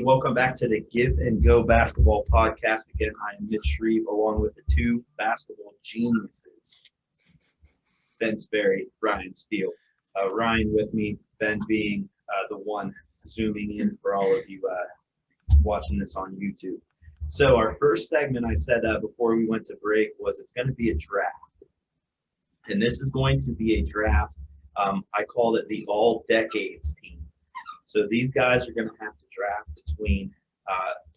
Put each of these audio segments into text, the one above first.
Welcome back to the Give and Go Basketball Podcast. Again, I am Mitch Shreve, along with the two basketball geniuses, Ben Sperry, Ryan Steele. Ryan with me, Ben being the one zooming in for all of you watching this on YouTube. So our first segment, I said before we went to break, was it's going to be a draft. And this is going to be a draft. I called it the All Decades team. So these guys are going to have to draft between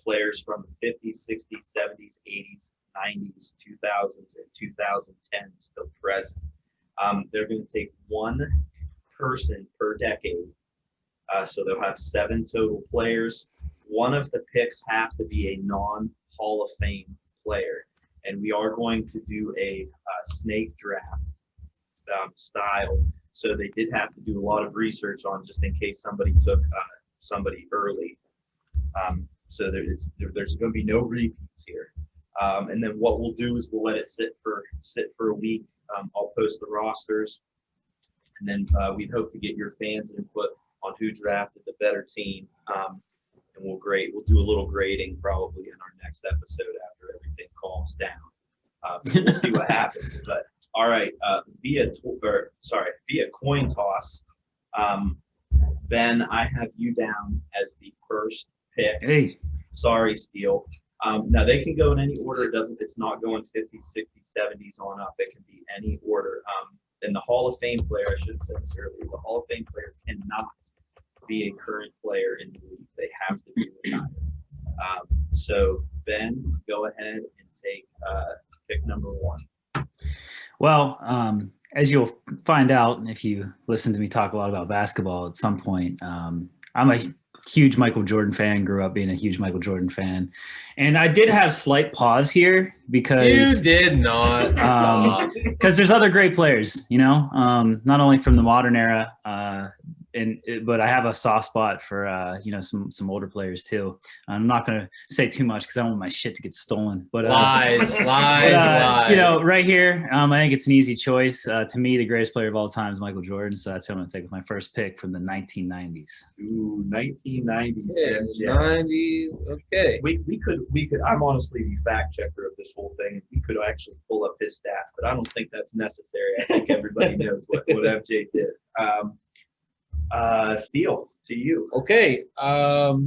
players from the 50s, 60s, 70s, 80s, 90s, 2000s, and 2010s till present. They're going to take one person per decade. So they'll have 7 total players. One of the picks have to be a non-Hall of Fame player. And we are going to do a snake draft style. So they did have to do a lot of research on just in case somebody took somebody early. So there's going to be no repeats here. And then what we'll do is we'll let it sit for a week. I'll post the rosters, and then we'd hope to get your fans' input on who drafted the better team. And we'll do a little grading probably in our next episode after everything calms down. We'll see what happens. But all right, via coin toss, Ben, I have you down as the first pick. Hey. Sorry, Steele. Now they can go in any order. It's not going 50s, 60s, 70s on up. It can be any order. And the Hall of Fame player, I should have said this earlier, the Hall of Fame player cannot be a current player in the league. They have to be retired. So Ben, go ahead and take pick number 1. Well, as you'll find out if you listen to me talk a lot about basketball at some point, I'm a huge Michael Jordan fan, grew up being a huge Michael Jordan fan. And I did have slight pause here because you did not. Because there's other great players, not only from the modern era, but I have a soft spot for some older players too. I'm not going to say too much because I don't want my shit to get stolen. But lies. Right here, I think it's an easy choice. To me, the greatest player of all time is Michael Jordan, so that's who I'm going to take with my first pick from the 1990s. Ooh, 1990s. Yeah, 90s. Okay. We could. I'm honestly the fact checker of this whole thing. We could actually pull up his stats, but I don't think that's necessary. I think everybody knows what MJ did. Steele, to you. Okay. So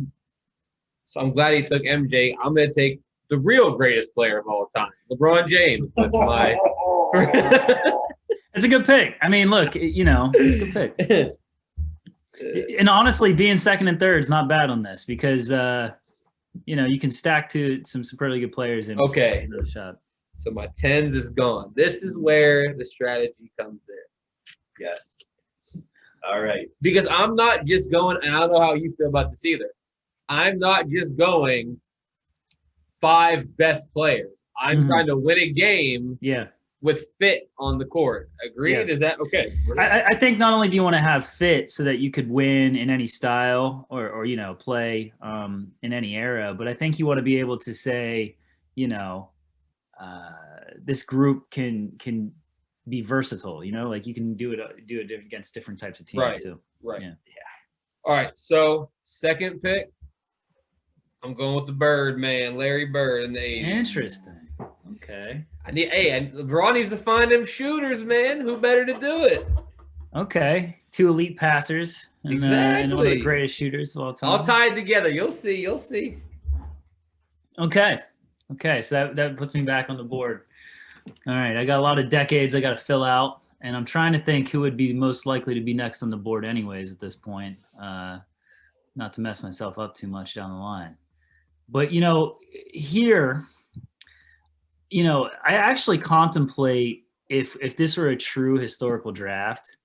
I'm glad he took MJ. I'm going to take the real greatest player of all time, LeBron James. That's my. It's a good pick. I mean, look, it's a good pick. And honestly, being second and third is not bad on this because, you can stack to some pretty good players in the shot. So my 10s is gone. This is where the strategy comes in. Yes. All right. Because I'm not just going, and I don't know how you feel about this either. I'm not just going 5 best players. I'm trying to win a game with fit on the court. Agreed? Yeah. Is that okay? I think not only do you want to have fit so that you could win in any style or play in any era, but I think you want to be able to say, this group can be versatile, like you can do it against different types of teams too. Right. Yeah. All right. So second pick, I'm going with the Bird man, Larry Bird in the 80s. Interesting. Okay. And LeBron needs to find them shooters, man. Who better to do it? Okay. 2 elite passers. And one of the greatest shooters of all time. All tied together. You'll see. Okay. So that puts me back on the board. All right, I got a lot of decades I got to fill out, and I'm trying to think who would be most likely to be next on the board anyways at this point, not to mess myself up too much down the line. But, here, I actually contemplate if this were a true historical draft,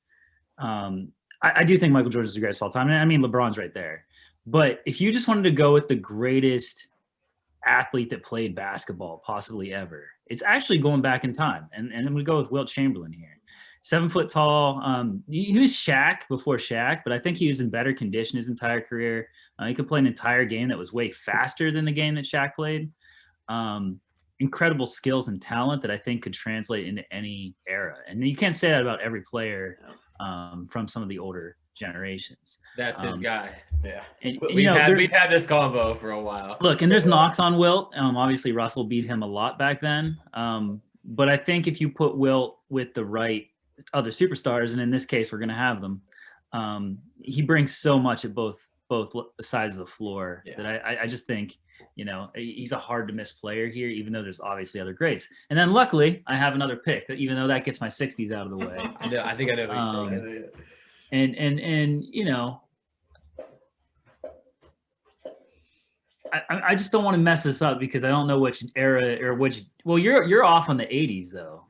I do think Michael Jordan is the greatest of all time. I mean, LeBron's right there. But if you just wanted to go with the greatest athlete that played basketball possibly ever, it's actually going back in time, and I'm going to go with Wilt Chamberlain here. 7 foot tall. He was Shaq before Shaq, but I think he was in better condition his entire career. He could play an entire game that was way faster than the game that Shaq played. Incredible skills and talent that I think could translate into any era. And you can't say that about every player from some of the older generations. That's his guy. Yeah. And, We've had this combo for a while. Look, and there's knocks on Wilt. Obviously, Russell beat him a lot back then. But I think if you put Wilt with the right other superstars, and in this case, we're going to have them, he brings so much at both sides of the floor that I just think, he's a hard to miss player here, even though there's obviously other greats. And then luckily, I have another pick, even though that gets my 60s out of the way. I think I know what you're saying. And I just don't want to mess this up because I don't know which era or which. Well, you're off on the 80s though,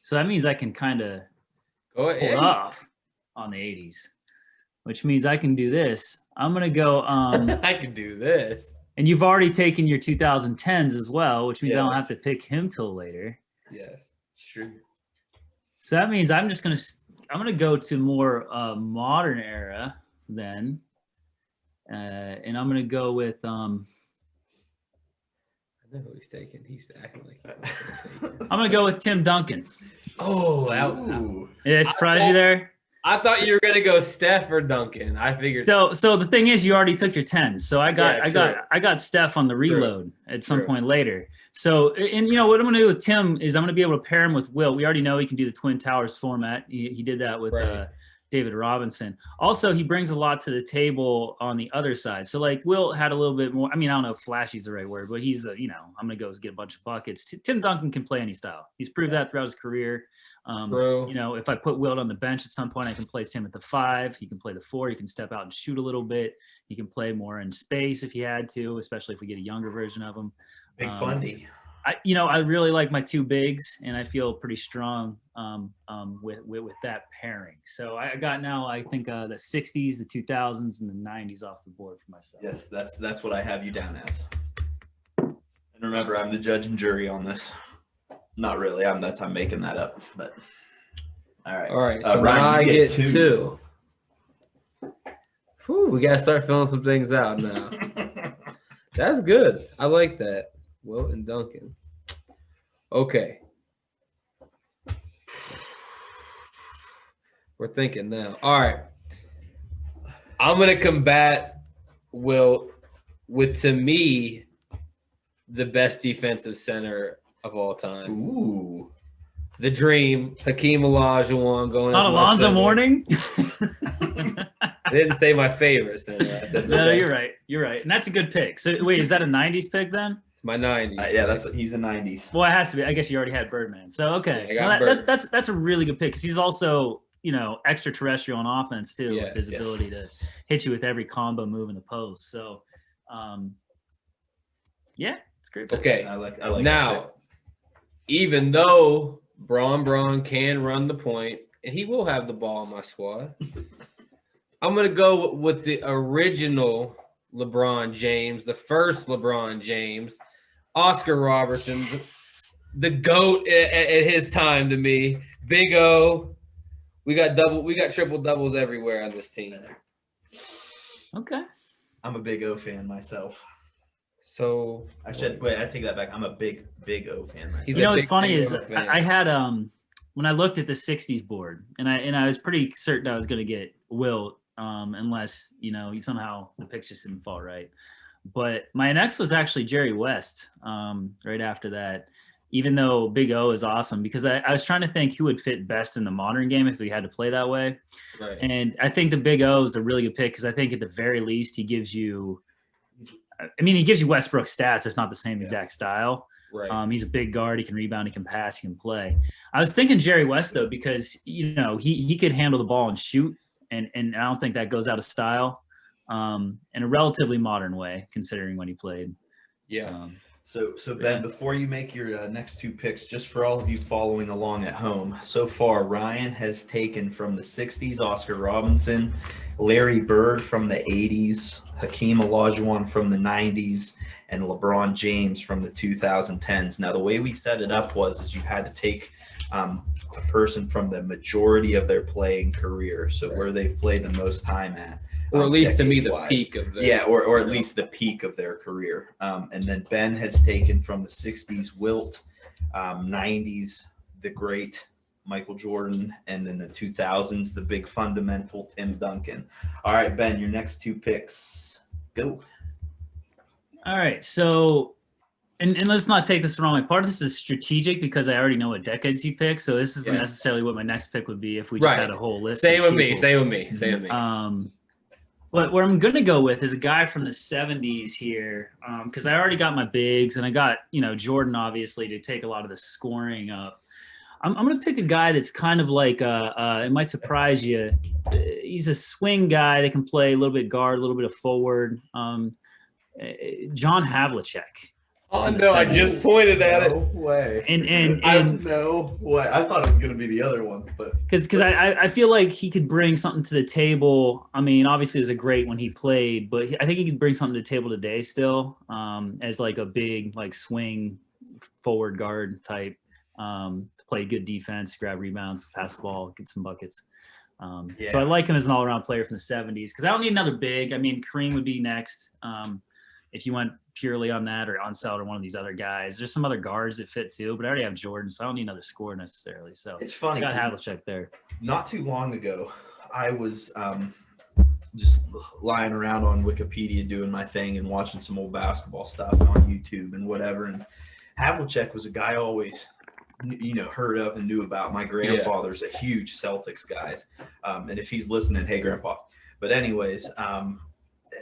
so that means I can kind of pull it off on the 80s, which means I can do this. I'm gonna go. I can do this. And you've already taken your 2010s as well, which means I don't have to pick him till later. Yes, it's true. So that means I'm gonna go to more modern era then. And I'm gonna go with I know who he's taking. He's acting like he's not I'm gonna go with Tim Duncan. Oh, Did I surprise you there? I thought you were gonna go Steph or Duncan. I figured. So the thing is, you already took your 10s. So I got Steph on the reload at some point later. So and what I'm gonna do with Tim is I'm gonna be able to pair him with Wilt. We already know he can do the Twin Towers format. He did that with David Robinson. Also, he brings a lot to the table on the other side. So like Wilt had a little bit more. I mean, I don't know if flashy is the right word, but he's I'm gonna go get a bunch of buckets. Tim Duncan can play any style. He's proved that throughout his career. If I put Wilt on the bench at some point, I can play Tim at the 5. He can play the 4. He can step out and shoot a little bit. He can play more in space if he had to, especially if we get a younger version of him. Big Fundy. I really like my 2 bigs, and I feel pretty strong with that pairing. So I got now, I think the 60s, the 2000s, and the 90s off the board for myself. Yes, that's what I have you down as. And remember, I'm the judge and jury on this. Not really. I'm making that up. But all right. So Ryan, now I get 2. Whew, we gotta start filling some things out now. That's good. I like that. Wilt and Duncan. Okay. We're thinking now. All right. I'm going to combat Wilt with, to me, the best defensive center of all time. Ooh. The dream, Hakeem Olajuwon going. Not Alonzo Mourning? I didn't say my favorite center. I said no, you're right. You're right. And that's a good pick. So wait, is that a 90s pick then? It's my 90s. He's a 90s. Well, it has to be. I guess you already had Birdman. So okay. Yeah, that's a really good pick because he's also, extraterrestrial on offense too, with his ability to hit you with every combo move in the post. So it's great pick. Okay. I like now, even though Braun can run the point, and he will have the ball in my squad, I'm going to go with the original LeBron James, the first LeBron James, Oscar Robertson, the GOAT at his time to me. Big O. We got triple doubles everywhere on this team. Okay. I'm a Big O fan myself. So I take that back. I'm a big O fan myself. What's funny is I had when I looked at the 60s board, and I was pretty certain I was going to get Wilt, unless somehow the picks just didn't fall right. But my next was actually Jerry West. Right after that, even though Big O is awesome, because I was trying to think who would fit best in the modern game if we had to play that way. Right. And I think the Big O is a really good pick because I think at the very least he gives you Westbrook stats, if not the same exact style. Right. He's a big guard. He can rebound. He can pass. He can play. I was thinking Jerry West though, because he could handle the ball and shoot, and I don't think that goes out of style, in a relatively modern way considering when he played. Yeah. So Ben, before you make your next 2 picks, just for all of you following along at home, so far Ryan has taken from the 60s Oscar Robinson, Larry Bird from the 80s, Hakeem Olajuwon from the 90s, and LeBron James from the 2010s. Now, the way we set it up was you had to take a person from the majority of their playing career, so where they've played the most time at. Or at least to me, the peak of their or at least the peak of their career. And then Ben has taken from the 60s Wilt, 90s the great Michael Jordan, and then the 2000s, the big fundamental Tim Duncan. All right, Ben, your next 2 picks. Go. All right, so and let's not take this the wrong way. Part of this is strategic because I already know what decades he picked, so this isn't necessarily what my next pick would be if we just had a whole list. Same with me. But where I'm going to go with is a guy from the 70s here, because I already got my bigs, and I got, Jordan, obviously, to take a lot of the scoring up. I'm going to pick a guy that's kind of like, it might surprise you. He's a swing guy that can play a little bit guard, a little bit of forward. John Havlicek. Oh, no, I just pointed at it. No way. And no way. I thought it was going to be the other one, but because I feel like he could bring something to the table. I mean, obviously it was a great when he played, but I think he could bring something to the table today still, as like a big like swing forward guard type, to play good defense, grab rebounds, pass the ball, get some buckets. So I like him as an all-around player from the 70s because I don't need another big. I mean, Kareem would be next. If you went purely on that, or Unseld or one of these other guys, there's some other guards that fit too, but I already have Jordan, so I don't need another score necessarily. So it's funny. I got Havlicek there. Not too long ago, I was just lying around on Wikipedia doing my thing and watching some old basketball stuff on YouTube and whatever. And Havlicek was a guy I always, heard of and knew about. My grandfather's a huge Celtics guy, and if he's listening, hey, Grandpa. But anyways,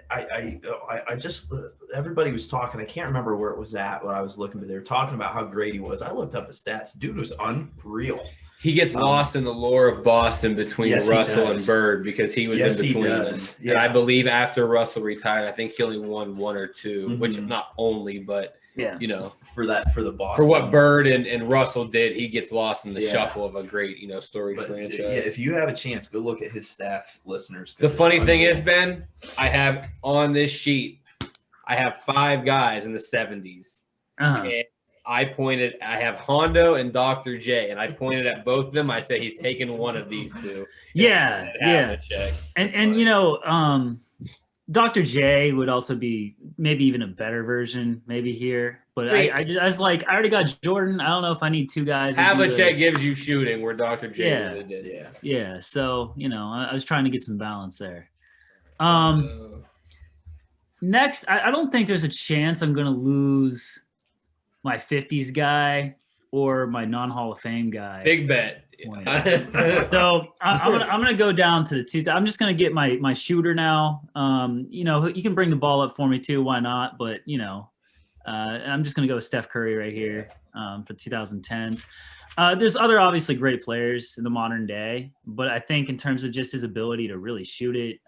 I just, everybody was talking. I can't remember where it was at when I was looking, but they were talking about how great he was. I looked up his stats. Dude was unreal. He gets lost in the lore of Boston between Russell and Bird because he was in between them. Yeah. And I believe after Russell retired, I think he only won 1 or 2, which not only, but for the Boston. For what Bird and Russell did, he gets lost in the shuffle of a great, storied franchise. Yeah, if you have a chance, go look at his stats, listeners. The funny thing is, Ben, I have on this sheet, I have 5 guys in the 70s. And I have Hondo and Dr. J, and I pointed at both of them. I said he's taken one of these 2. And Dr. J would also be maybe even a better version, maybe here. But I was like, I already got Jordan. I don't know if I need 2 guys. Havlicek gives you shooting where Dr. J really did. Yeah. So, I was trying to get some balance there. Next, I don't think there's a chance I'm going to lose my 50s guy or my non-Hall of Fame guy. Big bet. So I'm gonna go down to the 2. I'm just gonna get my shooter now. You can bring the ball up for me too. Why not? But I'm just gonna go with Steph Curry right here for 2010s. There's other obviously great players in the modern day, but I think in terms of just his ability to really shoot it,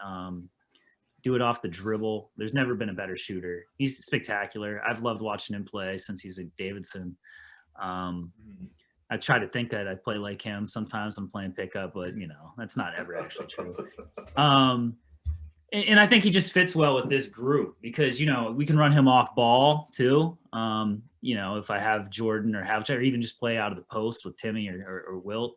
do it off the dribble, there's never been a better shooter. He's spectacular. I've loved watching him play since he was at Davidson. I try to think that I play like him. Sometimes I'm playing pickup, but that's not ever actually true. And I think he just fits well with this group because, we can run him off ball too. If I have Jordan or Havlicek, or even just play out of the post with Timmy or Wilt.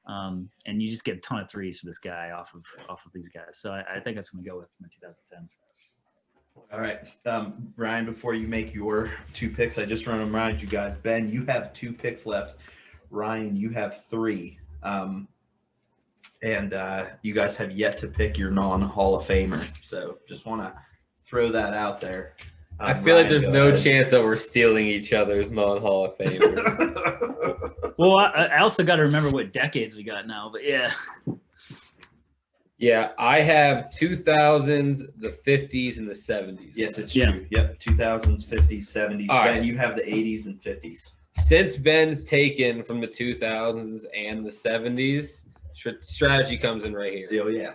And you just get a ton of threes for this guy off of these guys. So I think that's going to go with my 2010s. All right. Ryan, before you make your 2 picks, I just want to remind you guys, Ben, you have 2 picks left. Ryan, you have 3. And you guys have yet to pick your non-Hall of Famer. So just want to throw that out there. I feel Ryan, like there's no chance that we're stealing each other's non-Hall of Famers. Well, I also got to remember what decades we got now, but yeah. Yeah, I have 2000s, the 50s, and the 70s. Yes, it's true. Yep, 2000s, 50s, 70s. All Ben, right. you have the 80s and 50s. Since Ben's taken from the 2000s and the 70s, strategy comes in right here. Oh, yeah.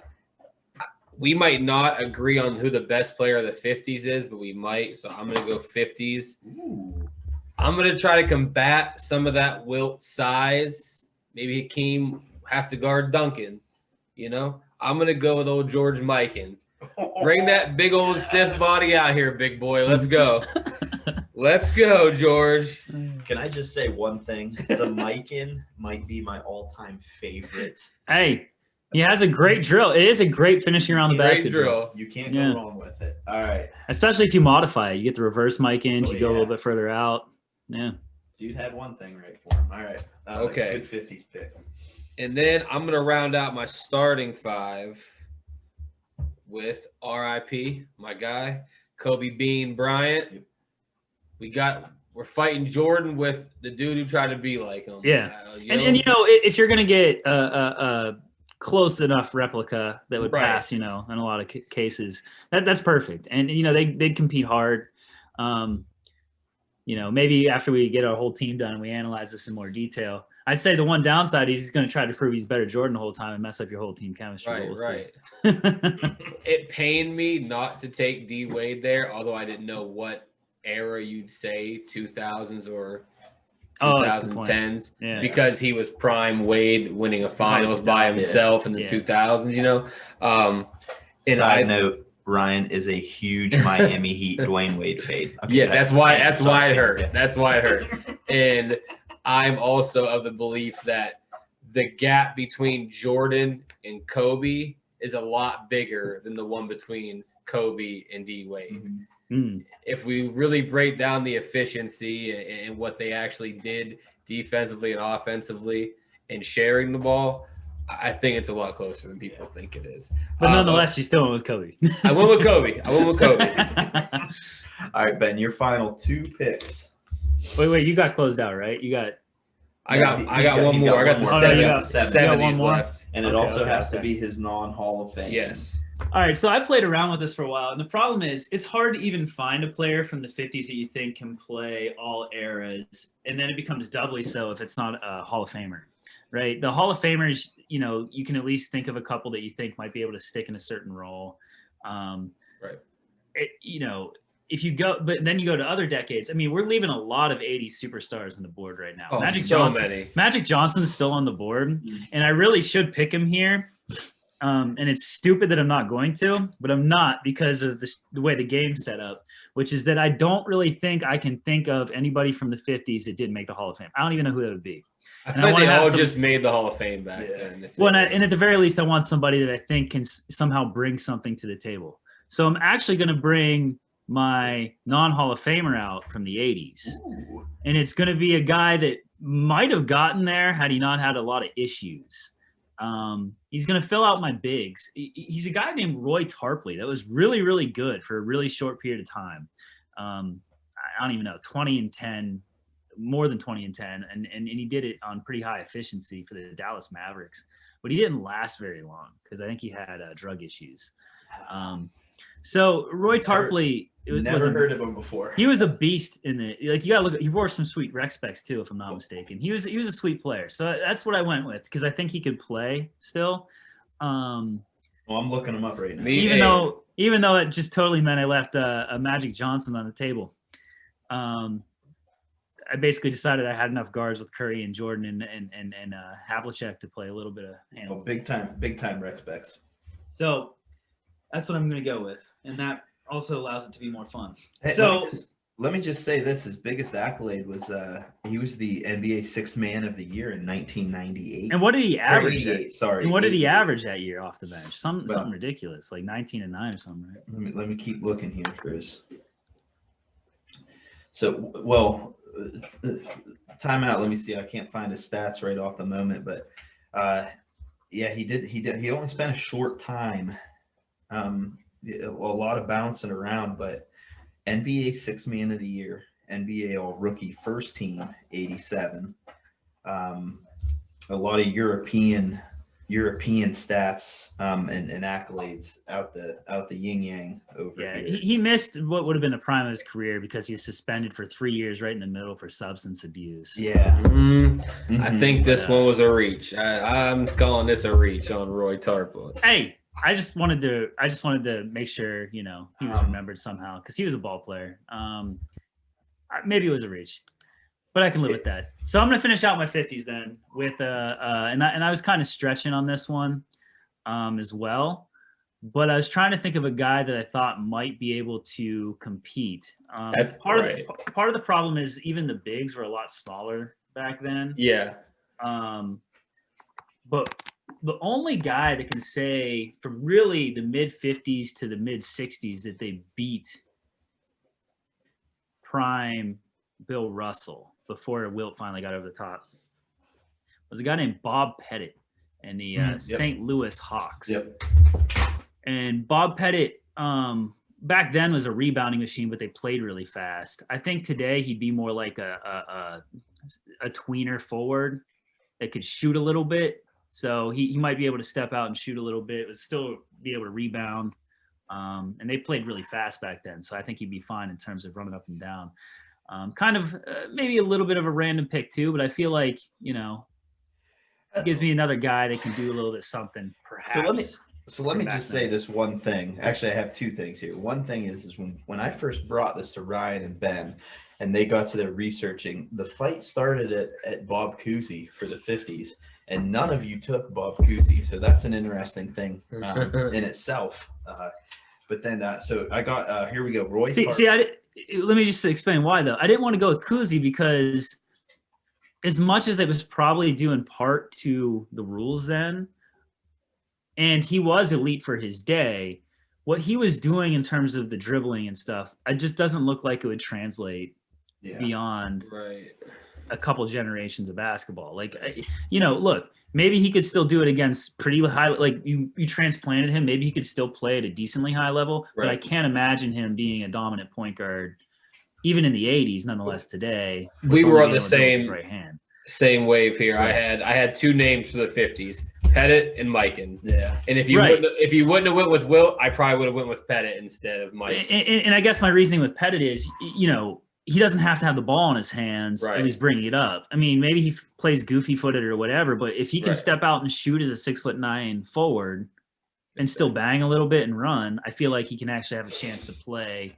We might not agree on who the best player of the 50s is, but we might. So I'm going to go 50s. Ooh. I'm going to try to combat some of that Wilt size. Maybe Hakeem has to guard Duncan, I'm going to go with old George Mikan. Bring that big old stiff body out here, big boy. Let's go. Let's go, George. Can I just say one thing? The Mikan might be my all-time favorite. Hey, he has a great drill. It is a great finishing around the basket drill. You can't go wrong with it. All right. Especially if you modify it. You get the reverse Mikan. You go a little bit further out. Yeah. Dude had one thing right for him. All right. Okay. Good 50s pick. And then I'm going to round out my starting 5 with RIP, my guy, Kobe Bean Bryant. We're fighting Jordan with the dude who tried to be like him. Yeah. And you know, if you're going to get a close enough replica that would pass, you know, in a lot of cases, that's perfect. And, you know, they'd compete hard. You know, maybe after we get our whole team done and we analyze this in more detail, I'd say the one downside is he's going to try to prove he's better Jordan the whole time and mess up your whole team chemistry. Right. It pained me not to take D Wade there, although I didn't know what era you'd say, 2000s or 2010s, because he was prime Wade winning a finals by himself in the 2000s, you know. And Side note, Ryan is a huge Miami Heat Dwayne Wade fade. Okay, that's why it hurt. That's why it hurt. And I'm also of the belief that the gap between Jordan and Kobe is a lot bigger than the one between Kobe and D Wade. If we really break down the efficiency and what they actually did defensively and offensively and sharing the ball, I think it's a lot closer than people think it is. But nonetheless, you still went with Kobe. I went with Kobe. All right, Ben, your final 2 picks. Wait, you got closed out, right? I got one more. I got the 70s left. And it also has to be his non-Hall of Fame. Yes. All right, so I played around with this for a while, and the problem is it's hard to even find a player from the 50s that you think can play all eras, and then it becomes doubly so if it's not a Hall of Famer, right? The Hall of Famers, you know, you can at least think of a couple that you think might be able to stick in a certain role. You know, if you go, but then you go to other decades. I mean, we're leaving a lot of 80s superstars on the board right now. Magic Johnson's still on the board, and I really should pick him here. And it's stupid that I'm not going to, but I'm not because of the way the game's set up, which is that I don't really think I can think of anybody from the 50s that didn't make the Hall of Fame. I don't even know who that would be. I think they all just made the Hall of Fame back then. Well, and at the very least, I want somebody that I think can somehow bring something to the table. So I'm actually going to bring my non-Hall of Famer out from the 80s. Ooh. And it's going to be a guy that might have gotten there had he not had a lot of issues. He's going to fill out my bigs. He's a guy named Roy Tarpley that was really, really good for a really short period of time. I don't even know, 20 and 10, more than 20 and 10. And he did it on pretty high efficiency for the Dallas Mavericks. But he didn't last very long because I think he had drug issues. So Roy Tarpley, never heard of him before. He was a beast in the you gotta look. He wore some sweet rec specs too, if I'm not mistaken. He was a sweet player. So that's what I went with because I think he could play still. Well, I'm looking him up right now. Even though it just totally meant I left a Magic Johnson on the table. I basically decided I had enough guards with Curry and Jordan and Havlicek to play a little bit of handle. Big time rec specs. So that's what I'm going to go with, and that also allows it to be more fun. Hey, let me just say this: his biggest accolade was he was the NBA Sixth Man of the Year in 1998. And what did he average? And what did he 88. average that year off the bench? Something ridiculous, like 19 and 9 or something, right? Let me keep looking here, Chris. So, well, timeout. Let me see. I can't find his stats right off the moment, but yeah, he did. He only spent a short time. A lot of bouncing around, but NBA Sixth Man of the Year, NBA All Rookie First Team 87. A lot of European stats and accolades out the yin yang over here. He missed what would have been the prime of his career because he's suspended for 3 years right in the middle for substance abuse. Yeah. I think this one was a reach. I'm calling this a reach on Roy Tarpley. Hey. I just wanted to make sure, you know, he was remembered somehow because he was a ball player. Maybe it was a reach, but I can live with that. So I'm going to finish out my 50s then with and I was kind of stretching on this one as well, but I was trying to think of a guy that I thought might be able to compete. Part of the problem is even the bigs were a lot smaller back then. Yeah. But the only guy that can say from really the mid 50s to the mid 60s that they beat prime Bill Russell before Wilt finally got over the top was a guy named Bob Pettit. and the St. Louis Hawks. Yep. And Bob Pettit, back then was a rebounding machine, but they played really fast. I think today he'd be more like a tweener forward that could shoot a little bit. So he might be able to step out and shoot a little bit, but still be able to rebound. And they played really fast back then. So I think he'd be fine in terms of running up and down. Kind of maybe a little bit of a random pick too, but I feel like, you know, it gives me another guy that can do a little bit something perhaps. So let me just say this one thing. Actually, I have two things here. One thing is when I first brought this to Ryan and Ben, and they got to their researching, the fight started at Bob Cousy for the 50s, and none of you took Bob Cousy. So that's an interesting thing in itself. But then, so I got, here we go. Roy. Let me just explain why, though. I didn't want to go with Cousy because as much as it was probably due in part to the rules then, and he was elite for his day, what he was doing in terms of the dribbling and stuff, it just doesn't look like it would translate beyond a couple generations of basketball. Like, you know, look, maybe he could still do it against pretty high, like you transplanted him, maybe he could still play at a decently high level, but I can't imagine him being a dominant point guard, even in the 80s, nonetheless today. We were on the same wave here. Right. I had two names for the 50s. Pettit and Mikan. Yeah. And if you wouldn't have went with Wilt, I probably would have went with Pettit instead of Mike. And I guess my reasoning with Pettit is, you know, he doesn't have to have the ball in his hands and he's bringing it up. I mean, maybe he plays goofy footed or whatever, but if he can step out and shoot as a 6'9" forward and still bang a little bit and run, I feel like he can actually have a chance to play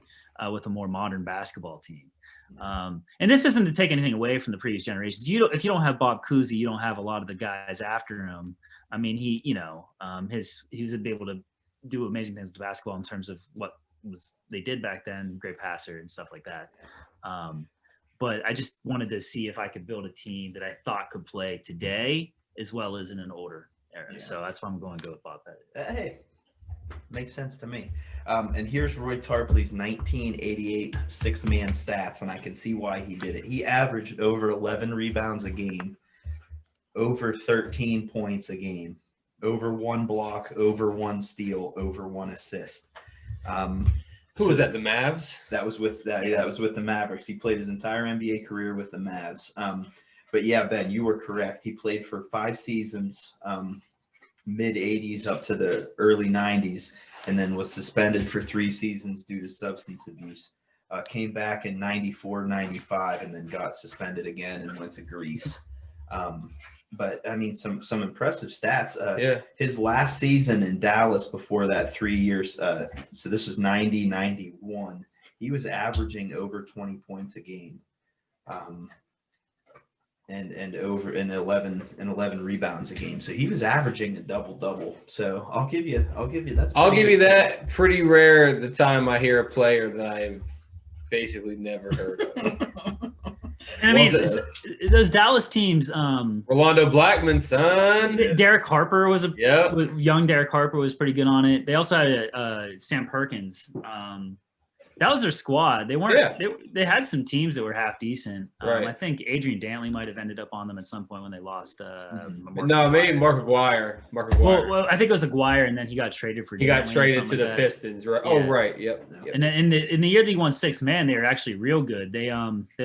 with a more modern basketball team. And this isn't to take anything away from the previous generations. If you don't have Bob Cousy, you don't have a lot of the guys after him. I mean, he was able to do amazing things with basketball in terms of what they did back then, great passer and stuff like that. But I just wanted to see if I could build a team that I thought could play today as well as in an older era. Yeah. So that's why I'm going to go with Bob Pettit. Hey, makes sense to me. And here's Roy Tarpley's 1988 six-man stats, and I can see why he did it. He averaged over 11 rebounds a game, over 13 points a game, over 1 block, over 1 steal, over 1 assist. Who was that? The Mavs? That was with that was with the Mavericks. He played his entire NBA career with the Mavs. But yeah, Ben, you were correct. He played for 5 seasons, mid 80s up to the early 90s, and then was suspended for 3 seasons due to substance abuse. Came back in 94, 95, and then got suspended again and went to Greece. But I mean, some impressive stats. His last season in Dallas before that 3 years, so this is 90, 91, he was averaging over 20 points a game. And over 11 rebounds a game. So he was averaging a double. So I'll give you that. Pretty rare the time I hear a player that I've basically never heard of. And I mean, those Dallas teams. Rolando Blackman's son. Derek Harper was young. Derek Harper was pretty good on it. They also had Sam Perkins. That was their squad. They weren't. They had some teams that were half decent. I think Adrian Dantley might have ended up on them at some point when they lost. Maybe Mark Aguirre. Well, I think it was Aguirre, and then he got traded for. He got traded to the Pistons, right? Yeah. Oh, right. Yep. And then in the year that he won 6 man, they were actually real good. They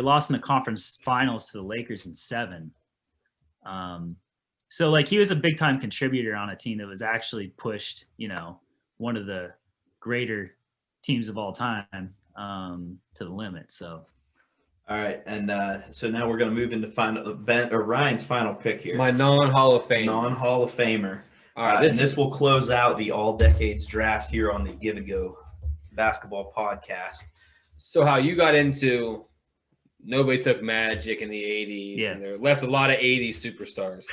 lost in the conference finals to the Lakers in 7. So like he was a big time contributor on a team that was actually pushed. You know, one of the greater teams of all time to the limit. So all right, and so now we're going to move into Ryan's final pick here. My non-Hall of Famer. All right, and this will close out the all decades draft here on the Give and Go Basketball Podcast. So how you got into nobody took Magic in the 80s, and there left a lot of 80s superstars.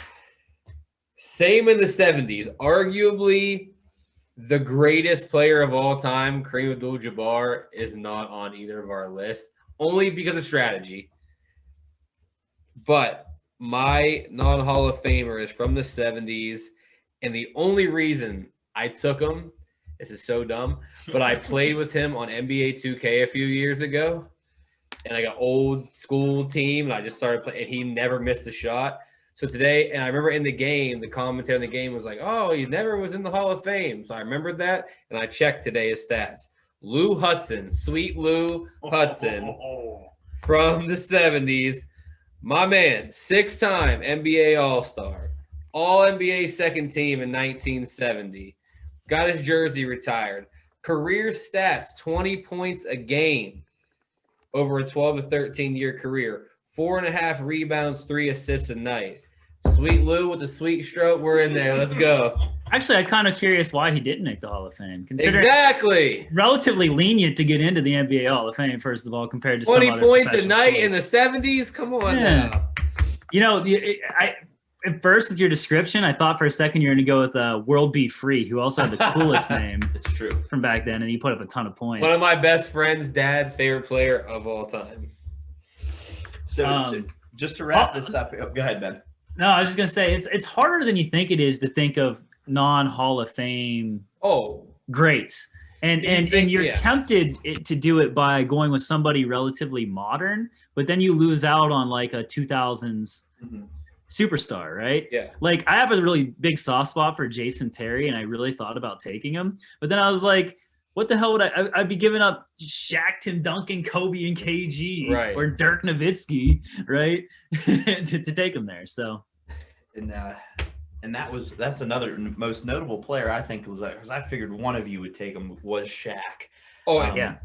Same in the 70s, arguably. The greatest player of all time, Kareem Abdul-Jabbar, is not on either of our lists, only because of strategy. But my non-Hall of Famer is from the 70s, and the only reason I took him, this is so dumb, but I played with him on NBA 2K a few years ago, and like an old school team, and I just started playing, and he never missed a shot. So today, and I remember in the game, the commentator in the game was like, "Oh, he never was in the Hall of Fame." So I remembered that, and I checked today's stats. Lou Hudson, sweet Lou Hudson from the 70s. My man, 6-time NBA All-Star, All-NBA second team in 1970. Got his jersey retired. Career stats, 20 points a game over a 12 to 13-year career. 4.5 rebounds, 3 assists a night. Sweet Lou with the sweet stroke. We're in there. Let's go. Actually, I'm kind of curious why he didn't make the Hall of Fame. Considering Exactly. Relatively lenient to get into the NBA Hall of Fame, first of all, compared to 20 some other points a professional night in sports. the 70s? Come on now. You know, at first with your description, I thought for a second you were going to go with World Be Free, who also had the coolest name It's true. from back then, and he put up a ton of points. One of my best friend's dad's favorite player of all time. So just to wrap this up, go ahead, Ben. No, I was just going to say, it's harder than you think it is to think of non-Hall of Fame greats. And you're tempted to do it by going with somebody relatively modern, but then you lose out on like a 2000s superstar, right? Yeah. Like I have a really big soft spot for Jason Terry, and I really thought about taking him, but then I was like, what the hell would I'd be giving up Shaq, Tim Duncan, Kobe, and KG, right, or Dirk Nowitzki, right, to take him there. So, and that's another most notable player I think, because I figured one of you would take him was Shaq. Oh yeah.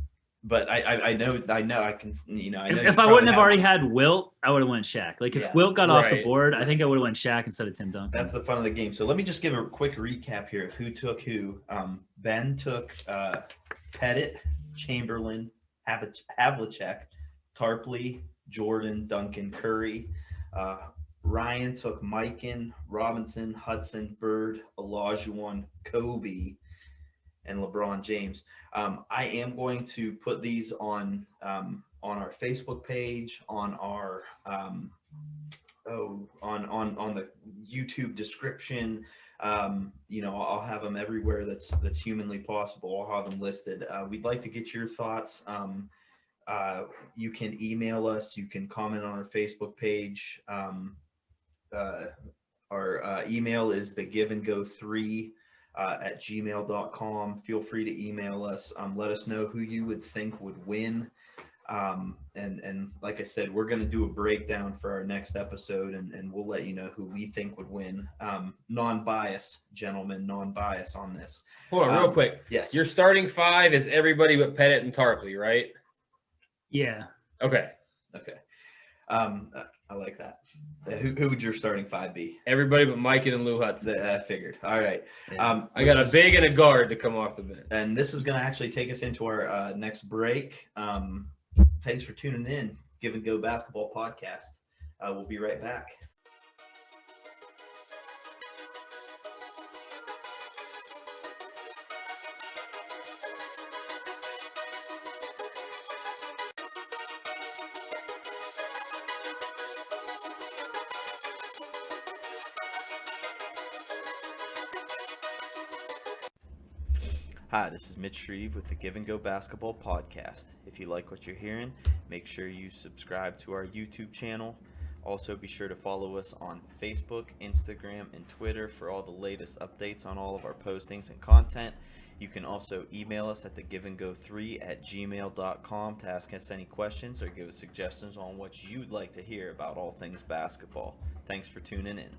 But I know I can, you know. I know if I wouldn't have already had Wilt, I would have went Shaq. Like if Wilt got off the board, I think I would have went Shaq instead of Tim Duncan. That's the fun of the game. So let me just give a quick recap here of who took who. Ben took Pettit, Chamberlain, Havlicek, Tarpley, Jordan, Duncan, Curry. Ryan took Mikan, Robinson, Hudson, Bird, Olajuwon, Kobe, and LeBron James. I am going to put these on our Facebook page, on our on the YouTube description. You know, I'll have them everywhere that's humanly possible. I'll have them listed. We'd like to get your thoughts. You can email us. You can comment on our Facebook page. Our email is thegiveandgo3 at gmail.com. Feel free to email us. Let us know who you would think would win. And like I said, we're going to do a breakdown for our next episode, and we'll let you know who we think would win. Non-biased, gentlemen, non-biased on this. Hold on, real quick. Yes. Your starting five is everybody but Pettit and Tarpley, right? Yeah. Okay. I like that. Who would your starting five be? Everybody but Mikan and Lou Hudson. I figured. All right. Yeah. I got a big and a guard to come off the bench. And this is going to actually take us into our next break. Thanks for tuning in. Give and Go Basketball Podcast. We'll be right back. Hi, this is Mitch Shreve with the Give and Go Basketball Podcast. If you like what you're hearing, make sure you subscribe to our YouTube channel. Also, be sure to follow us on Facebook, Instagram, and Twitter for all the latest updates on all of our postings and content. You can also email us at thegiveandgo3@gmail.com to ask us any questions or give us suggestions on what you'd like to hear about all things basketball. Thanks for tuning in.